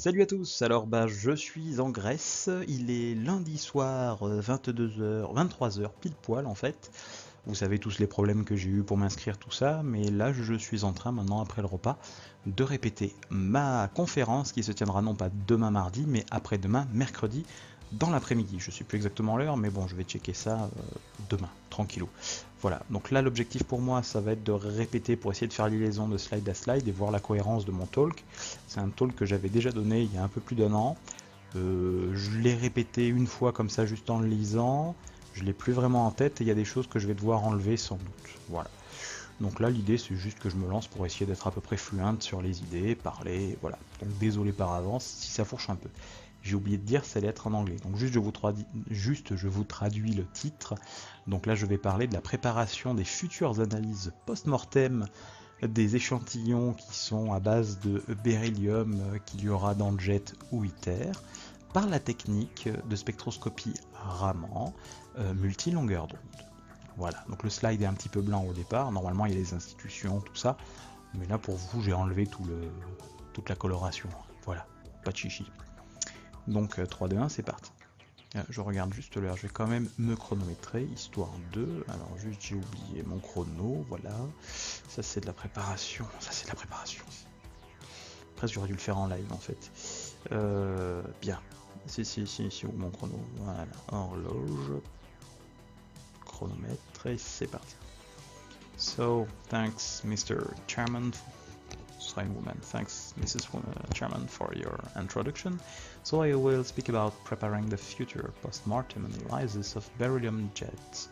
Salut à tous, alors je suis en Grèce, il est lundi soir 22h, 23h pile poil en fait. Vous savez tous les problèmes que j'ai eu pour m'inscrire tout ça, mais là je suis en train maintenant après le repas de répéter ma conférence qui se tiendra non pas demain mardi mais après-demain mercredi dans l'après-midi. Je sais plus exactement l'heure mais bon je vais checker ça demain, tranquillou. Voilà, donc là l'objectif pour moi ça va être de répéter pour essayer de faire liaison de slide à slide et voir la cohérence de mon talk. C'est un talk que j'avais déjà donné il y a un peu plus d'un an. Je l'ai répété une fois comme ça juste en le lisant. Je l'ai plus vraiment en tête et il y a des choses que je vais devoir enlever sans doute. Voilà. Donc là l'idée c'est juste que je me lance pour essayer d'être à peu près fluente sur les idées, parler, voilà. Donc désolé par avance si ça fourche un peu. J'ai oublié de dire, c'est lettre en anglais. Donc juste je vous traduis le titre. Donc là je vais parler de la préparation des futures analyses post-mortem des échantillons qui sont à base de beryllium qu'il y aura dans le jet ou ITER par la technique de spectroscopie Raman multilongueur d'onde. Voilà, donc le slide est un petit peu blanc au départ, normalement il y a les institutions, tout ça, mais là pour vous j'ai enlevé toute la coloration, voilà, pas de chichi. Donc 3, 2, 1, c'est parti. Je regarde juste l'heure, je vais quand même me chronométrer, histoire de... Alors juste j'ai oublié mon chrono, voilà. Ça c'est de la préparation, ça c'est de la préparation. Presque j'aurais dû le faire en live en fait. Bien. Si, où mon chrono? Voilà, horloge, chronomètre, et c'est parti. So, thanks Mr. Chairman, sign woman, thanks Mrs. Chairman for your introduction. So I will speak about preparing the future post-mortem analysis of beryllium-based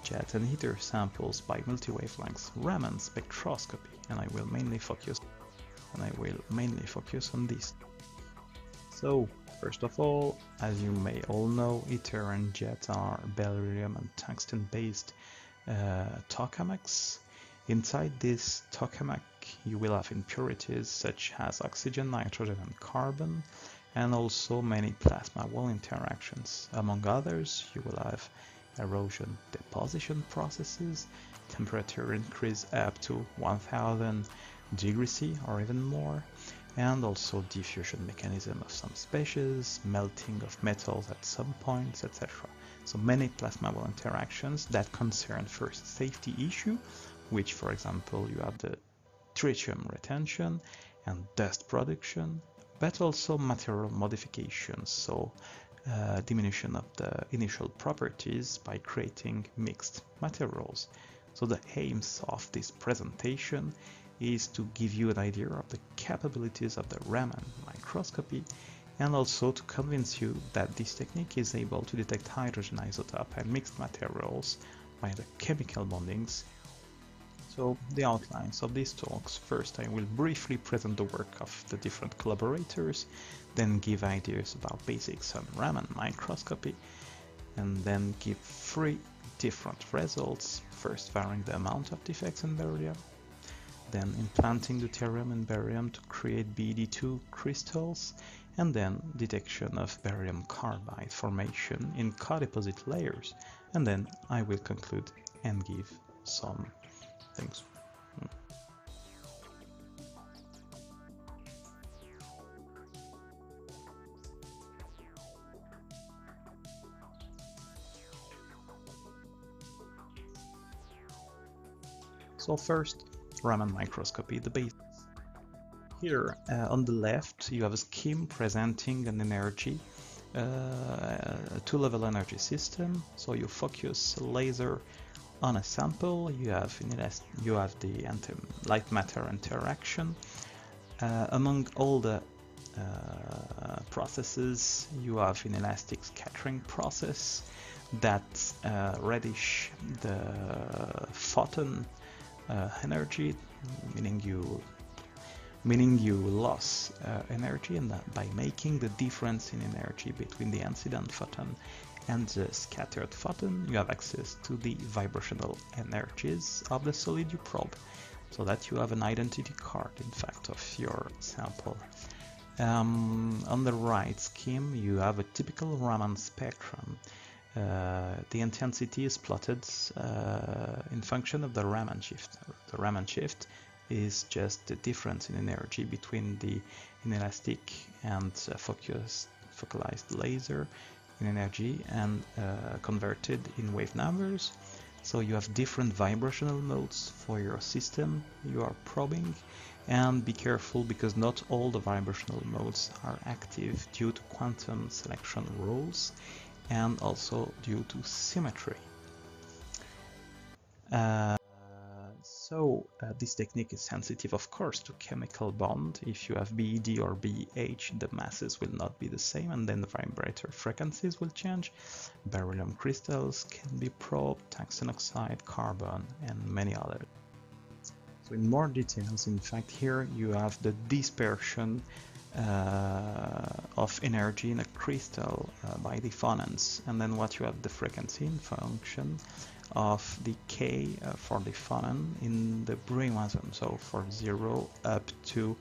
jet and heater samples by multi-wavelengths Raman spectroscopy, and I will mainly focus on this. So, first of all, as you may all know, ITER and jet are beryllium and tungsten-based tokamaks. Inside this tokamak, you will have impurities such as oxygen, nitrogen, and carbon, and also many plasma wall interactions. Among others, you will have erosion deposition processes, temperature increase up to 1000 degrees C or even more, and also diffusion mechanism of some species, melting of metals at some points, etc. So many plasma wall interactions that concern first safety issue, which for example you have the tritium retention and dust production, but also material modifications, so diminution of the initial properties by creating mixed materials. So the aims of this presentation is to give you an idea of the capabilities of the Raman microscopy and also to convince you that this technique is able to detect hydrogen isotope and mixed materials by the chemical bondings. So the outlines of these talks: first I will briefly present the work of the different collaborators, then give ideas about basics on Raman microscopy, and then give 3 different results: first varying the amount of defects in beryllium, then implanting deuterium and barium to create BD2 crystals, and then detection of barium carbide formation in codeposit layers, and then I will conclude and give some things. So first, Raman microscopy, the basics. Here on the left you have a scheme presenting an energy, a two-level energy system. So you focus a laser on a sample, you have the light matter interaction. Among all the processes, you have inelastic scattering process that reddish the photon energy, meaning you lost energy, and that by making the difference in energy between the incident photon and the scattered photon, you have access to the vibrational energies of the solid you probe, so that you have an identity card, in fact, of your sample. On the right scheme, you have a typical Raman spectrum. The intensity is plotted in function of the Raman shift. The Raman shift is just the difference in energy between the inelastic and focalized laser in energy and converted in wave numbers. So you have different vibrational modes for your system you are probing, and be careful because not all the vibrational modes are active due to quantum selection rules and also due to symmetry. This technique is sensitive, of course, to chemical bond. If you have BED or BH, the masses will not be the same, and then the vibrator frequencies will change. Beryllium crystals can be probed, tungsten oxide, carbon, and many others. So in more details, in fact, here you have the dispersion of energy in a crystal by the phonons, and then what you have the frequency in function of the K for the phonon in the Brillouin zone, so for 0 up to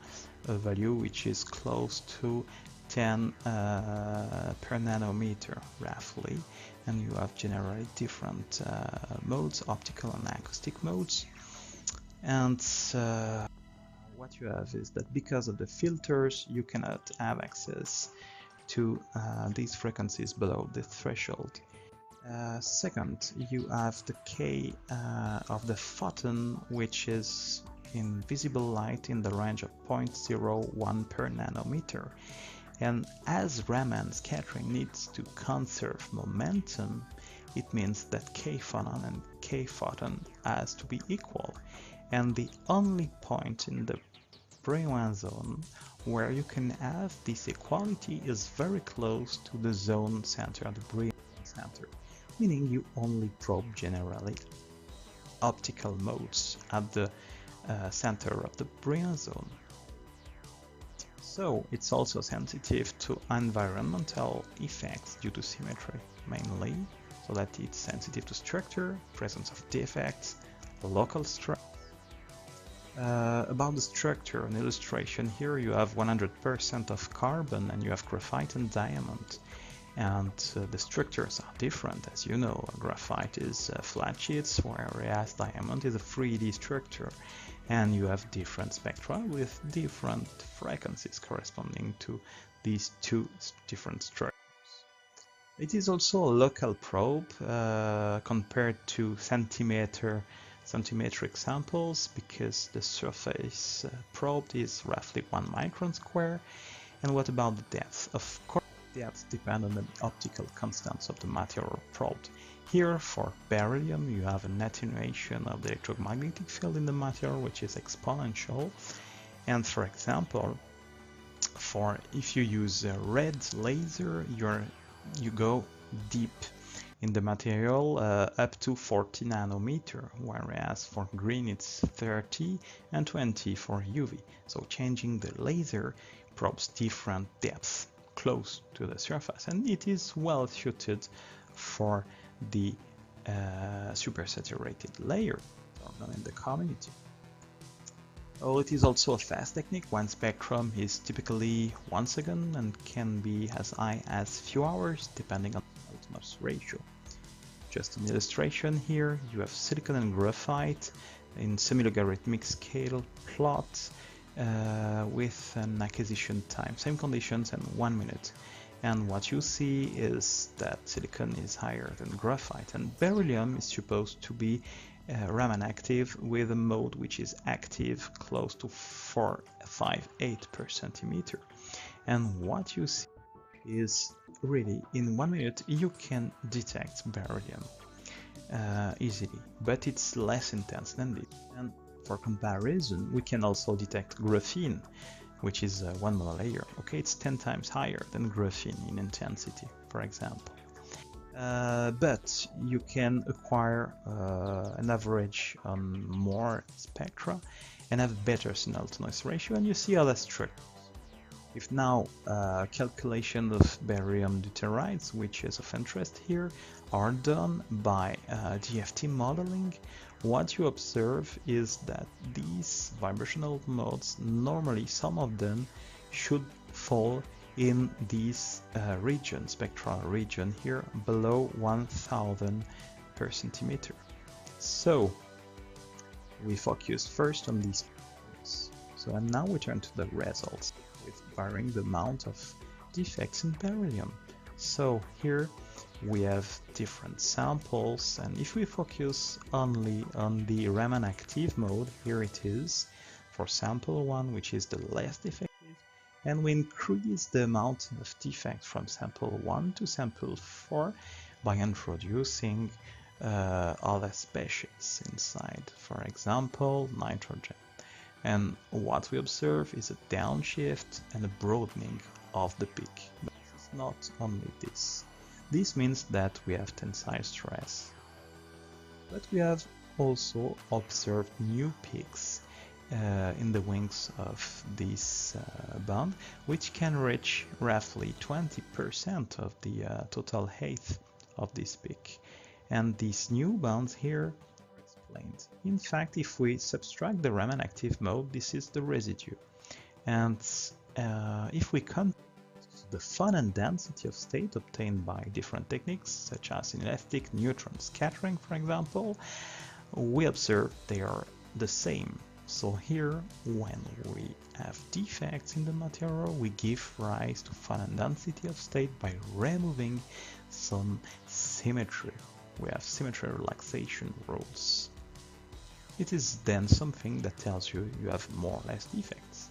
a value which is close to 10 per nanometer roughly, and you have generally different modes, optical and acoustic modes. And what you have is that because of the filters you cannot have access to these frequencies below the threshold. Second, you have the K of the photon, which is in visible light in the range of 0.01 per nanometer. And as Raman scattering needs to conserve momentum, it means that K phonon and K photon has to be equal. And the only point in the Brillouin zone where you can have this equality is very close to the zone center, the Brillouin center, meaning you only probe generally optical modes at the center of the Brillouin zone. So it's also sensitive to environmental effects due to symmetry, mainly, so that it's sensitive to structure, presence of defects, local stress. About the structure, an illustration here, you have 100% of carbon and you have graphite and diamond. And the structures are different, as you know. Graphite is flat sheets, whereas diamond is a 3D structure, and you have different spectra with different frequencies corresponding to these two different structures. It is also a local probe compared to centimetric samples, because the surface probed is roughly 1 micron square. And what about the depth? Of course, depth depends on the optical constants of the material probed. Here, for beryllium, you have an attenuation of the electromagnetic field in the material, which is exponential. And for example, if you use a red laser, you go deep in the material up to 40 nanometer, whereas for green it's 30 and 20 for UV. So changing the laser probes different depths close to the surface, and it is well suited for the supersaturated layer in the community. Oh, it is also a fast technique. One spectrum is typically 1 second and can be as high as few hours depending on the Alton's ratio. Just an illustration here, you have silicon and graphite in semi-logarithmic scale plot with an acquisition time, same conditions, and 1 minute. And what you see is that silicon is higher than graphite, and beryllium is supposed to be Raman active with a mode which is active close to 458 per centimeter. And what you see is really in 1 minute you can detect beryllium easily, but it's less intense than this. And for comparison, we can also detect graphene, which is 1 monolayer. Okay, it's 10 times higher than graphene in intensity, for example. But you can acquire an average on more spectra and have better signal-to-noise ratio, and you see other structures. If now calculation of barium deuterides, which is of interest here, are done by DFT modeling, what you observe is that these vibrational modes, normally some of them should fall in this region, spectral region here, below 1000 per centimeter. So we focus first on these So and now we turn to the results with varying the amount of defects in beryllium. So here we have different samples, and if we focus only on the Raman active mode, here it is for sample 1, which is the less effective, and we increase the amount of defect from sample 1 to sample 4 by introducing other species inside, for example nitrogen. And what we observe is a downshift and a broadening of the peak. But it's not only this. This means that we have tensile stress. But we have also observed new peaks in the wings of this band, which can reach roughly 20% of the total height of this peak. And these new bands here are explained. In fact, if we subtract the Raman active mode, this is the residue. And if we compare the fun and density of state obtained by different techniques, such as inelastic neutron scattering, for example, we observe they are the same. So here, when we have defects in the material, we give rise to fun and density of state by removing some symmetry. We have symmetry relaxation rules. It is then something that tells you you have more or less defects.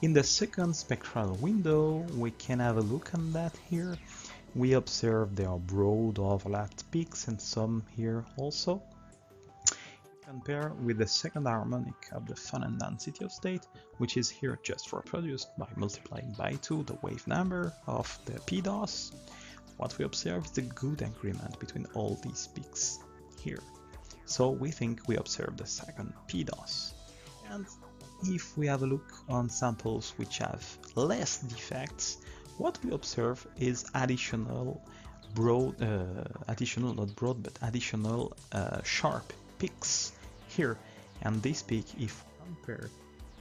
In the second spectral window, we can have a look on that here. We observe there are broad overlapped peaks and some here also. Compare with the second harmonic of the fun and density of state, which is here just reproduced by multiplying by 2 the wave number of the PDOS. What we observe is a good agreement between all these peaks here. So we think we observe the second PDOS. And if we have a look on samples which have less defects, what we observe is additional sharp peaks here. And this peak, if compared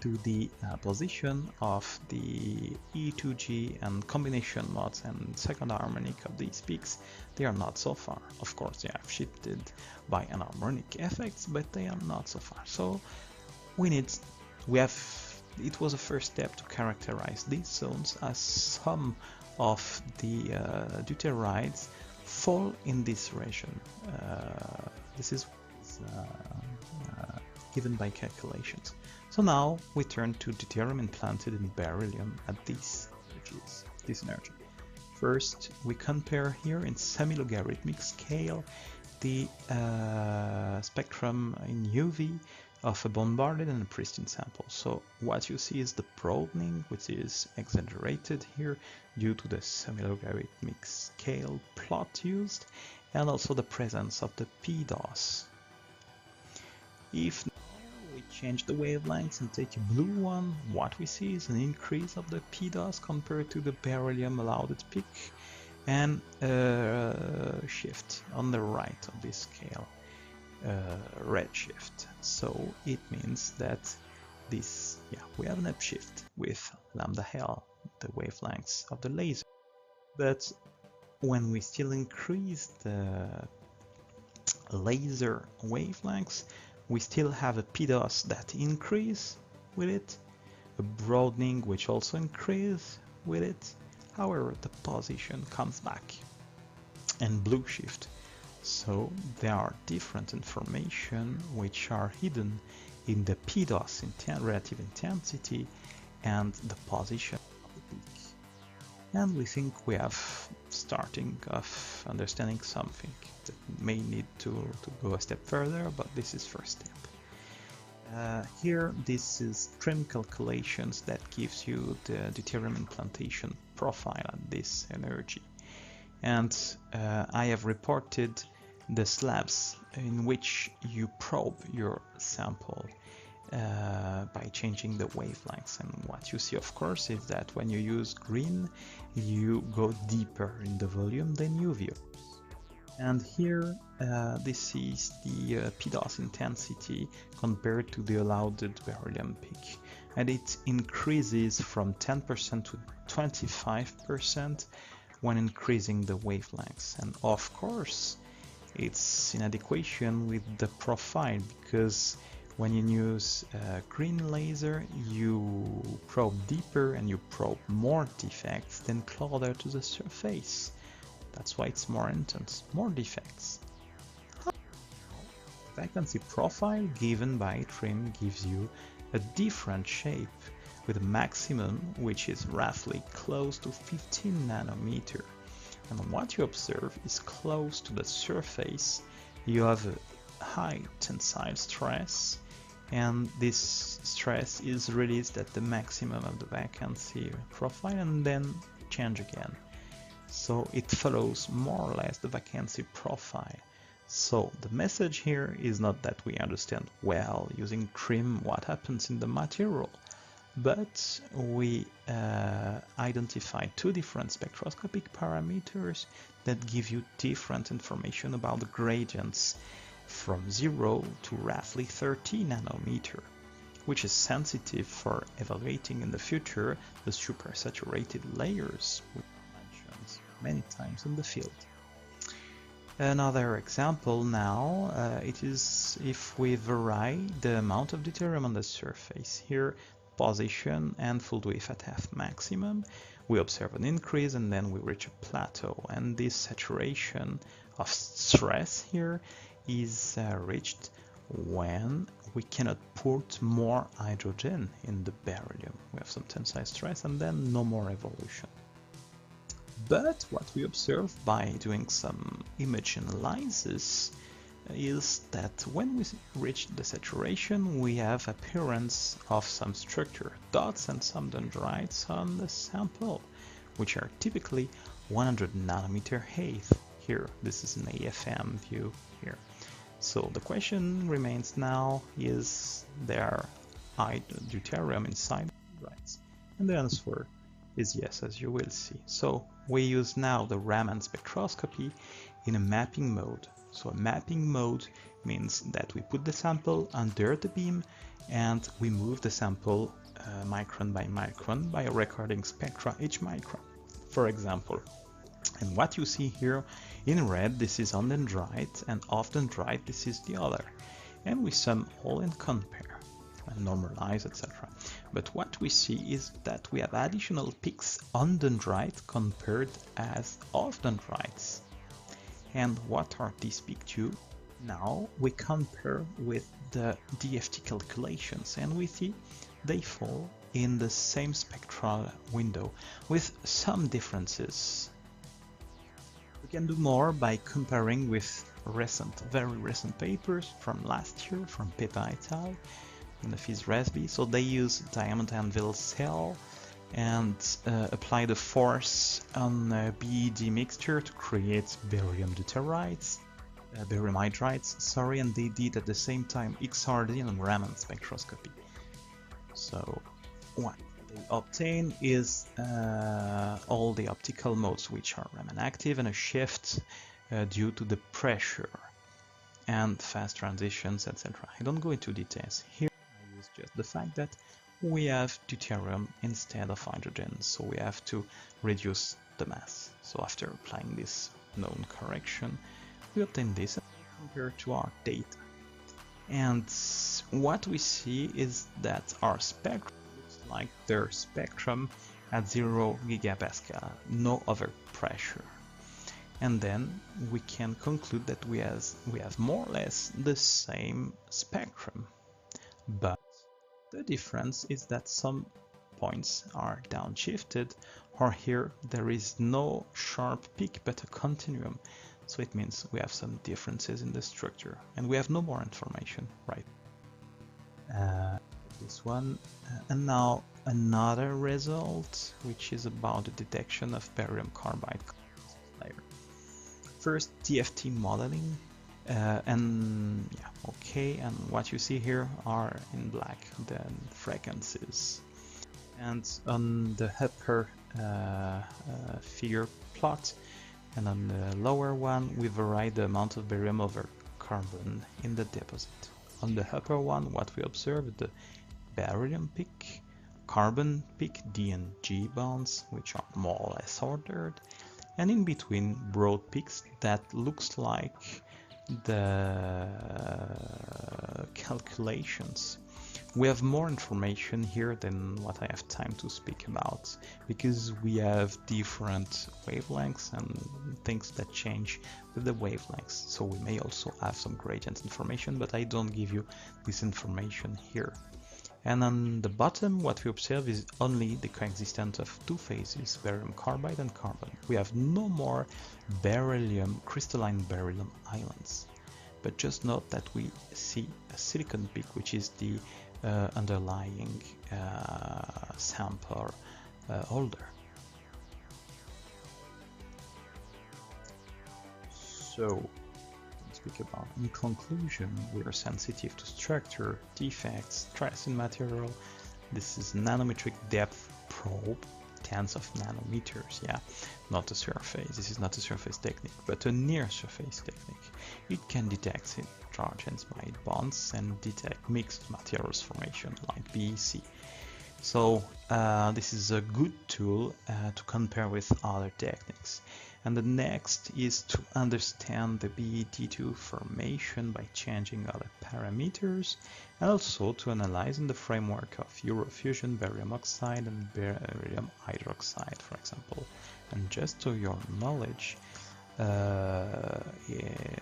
to the position of the E2G and combination modes and second harmonic of these peaks, they are not so far. Of course, they have shifted by anharmonic effects, but they are not so far. So it was a first step to characterize these zones, as some of the deuterides fall in this region. This is given by calculations. So now we turn to deuterium implanted in beryllium at this energy. First, we compare here in semi-logarithmic scale the spectrum in UV of a bombarded and a pristine sample. So what you see is the broadening, which is exaggerated here due to the semi-logarithmic scale plot used, and also the presence of the PDOS. If now we change the wavelengths and take a blue one, what we see is an increase of the PDOS compared to the beryllium allowed peak, and shift on the right of this scale. Redshift. So it means that we have an upshift with lambda L, the wavelengths of the laser. But when we still increase the laser wavelengths, we still have a PDOS that increase with it, a broadening which also increase with it. However, the position comes back and blue shift. So there are different information which are hidden in the PDOS relative intensity and the position of the peak. And we think we have starting of understanding something that may need to go a step further, but this is first step. Here this is trim calculations that gives you the deuterium implantation profile at this energy. And I have reported the slabs in which you probe your sample by changing the wavelengths. And what you see, of course, is that when you use green, you go deeper in the volume than UV. And here, this is the PDOS intensity compared to the allowed beryllium peak. And it increases from 10% to 25% when increasing the wavelengths. And of course, it's in adequation with the profile, because When you use a green laser, you probe deeper and you probe more defects than closer to the surface. That's why it's more intense, more defects. Vacancy profile given by trim gives you a different shape with a maximum which is roughly close to 15 nanometer. And what you observe is close to the surface. You have a high tensile stress, and this stress is released at the maximum of the vacancy profile and then change again. So it follows more or less the vacancy profile. So the message here is not that we understand well using trim what happens in the material, but we identify two different spectroscopic parameters that give you different information about the gradients from 0 to roughly 30 nanometer, which is sensitive for evaluating in the future the supersaturated layers, which are mentioned many times in the field. Another example now, it is if we vary the amount of deuterium on the surface. Here, position and full width at half maximum, we observe an increase and then we reach a plateau. And this saturation of stress here is reached when we cannot put more hydrogen in the beryllium. We have some tensile stress and then no more evolution. But what we observe by doing some image analysis is that when we reach the saturation, we have appearance of some structure, dots and some dendrites on the sample, which are typically 100 nanometer height. Here, this is an AFM view here. So the question remains now, is there deuterium inside dendrites? And the answer is yes, as you will see. So we use now the Raman spectroscopy in a mapping mode. So a mapping mode means that we put the sample under the beam and we move the sample micron by micron by recording spectra each micron, for example. And what you see here in red, this is on dendrite, and off dendrite, this is the other. And we sum all and compare and normalize, etc. But what we see is that we have additional peaks on dendrite compared as off dendrites. And what are these peaks due? Now we compare with the DFT calculations and we see they fall in the same spectral window with some differences. We can do more by comparing with very recent papers from last year from Pepa et al. In the FIS-RESB. So they use diamond anvil cell and apply the force on a BED mixture to create barium deuterites, barium hydrides, sorry, and they did at the same time XRD and Raman spectroscopy. So what they obtain is all the optical modes which are Raman active and a shift due to the pressure and fast transitions, etc. I don't go into details here. Is just the fact that we have deuterium instead of hydrogen, so we have to reduce the mass. So after applying this known correction, we obtain this and compare to our data. And what we see is that our spectrum looks like their spectrum at 0 gigapascal, no overpressure. And then we can conclude that we have more or less the same spectrum. But the difference is that some points are downshifted, or here there is no sharp peak but a continuum. So it means we have some differences in the structure and we have no more information, right? This one. And now another result, which is about the detection of barium carbide layer. First, DFT modeling. And yeah, okay, and what you see here are in black the frequencies, and on the upper figure plot and on the lower one we vary the amount of barium over carbon in the deposit. On the upper one, what we observe is the barium peak, carbon peak, D and G bonds, which are more or less ordered, and in between broad peaks that looks like the calculations. We have more information here than what I have time to speak about, because we have different wavelengths and things that change with the wavelengths. So we may also have some gradient information, but I don't give you this information here. And on the bottom, what we observe is only the coexistence of two phases, beryllium carbide and carbon. We have no more beryllium, crystalline beryllium islands. But just note that we see a silicon peak, which is the underlying sample holder. So, speak about, in conclusion, we are sensitive to structure, defects, stress in material. This is nanometric depth probe, tens of nanometers, yeah, not a surface. This is not a surface technique, but a near surface technique. It can detect charge and smite bonds and detect mixed materials formation like BEC. So this is a good tool to compare with other techniques. And the next is to understand the BET2 formation by changing other parameters, and also to analyze in the framework of Eurofusion, barium oxide and barium hydroxide, for example. And just to your knowledge,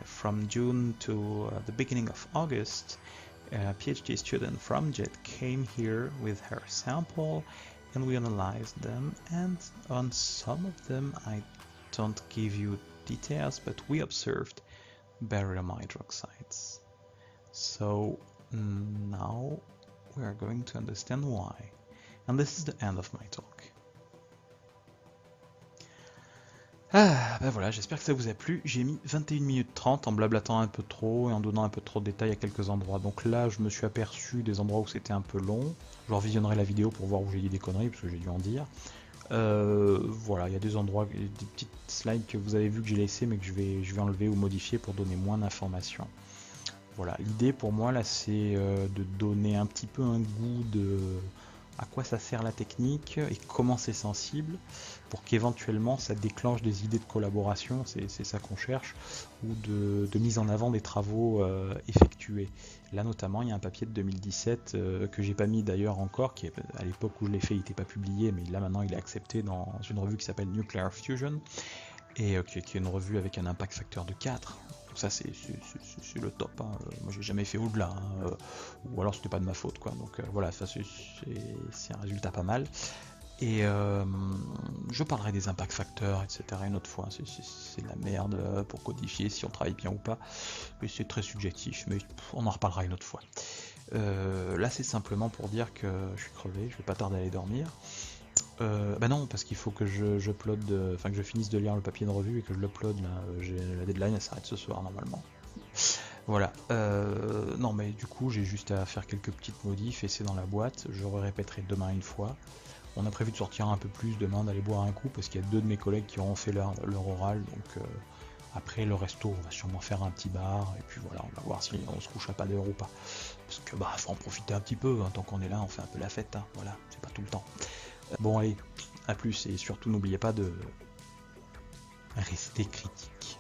from June to the beginning of August, a PhD student from JET came here with her sample, and we analyzed them, and on some of them I don't give you details, but we observed barium hydroxides. So now we are going to understand why. And this is the end of my talk. Ah, ben voilà, j'espère que ça vous a plu. J'ai mis 21 minutes 30 en blablatant un peu trop et en donnant un peu trop de détails à quelques endroits. Donc là, je me suis aperçu des endroits où c'était un peu long. Je revisionnerai la vidéo pour voir où j'ai dit des conneries, parce que j'ai dû en dire. Voilà, il y a des endroits, des petites slides que vous avez vu que j'ai laissé, mais que je vais enlever ou modifier pour donner moins d'informations. Voilà, l'idée pour moi là, c'est de donner un petit peu un goût de à quoi ça sert la technique et comment c'est sensible, pour qu'éventuellement ça déclenche des idées de collaboration, c'est ça qu'on cherche, ou de mise en avant des travaux effectués. Là notamment il y a un papier de 2017 que j'ai pas mis d'ailleurs encore, qui à l'époque où je l'ai fait il n'était pas publié, mais là maintenant il est accepté dans une revue qui s'appelle Nuclear Fusion, et qui est une revue avec un impact facteur de 4. Donc ça c'est le top, hein. Moi j'ai jamais fait au-delà, hein. Ou alors c'était pas de ma faute quoi, donc voilà, ça c'est un résultat pas mal. Et je parlerai des impacts facteurs, etc. une autre fois, c'est de la merde pour codifier si on travaille bien ou pas, mais c'est très subjectif, mais on en reparlera une autre fois. Là c'est simplement pour dire que je suis crevé, je vais pas tarder à aller dormir. Bah non, parce qu'il faut que que je finisse de lire le papier de revue et que je l'upload là. La deadline elle s'arrête ce soir normalement. Voilà. Non mais du coup j'ai juste à faire quelques petites modifs et c'est dans la boîte. Je répéterai demain une fois. On a prévu de sortir un peu plus demain, d'aller boire un coup parce qu'il y a 2 de mes collègues qui auront fait leur oral. Donc après le resto, on va sûrement faire un petit bar et puis voilà, on va voir si on se couche à pas d'heure ou pas. Parce que bah faut en profiter un petit peu, hein. Tant qu'on est là, on fait un peu la fête, hein. Voilà, c'est pas tout le temps. Bon allez, à plus et surtout n'oubliez pas de rester critique.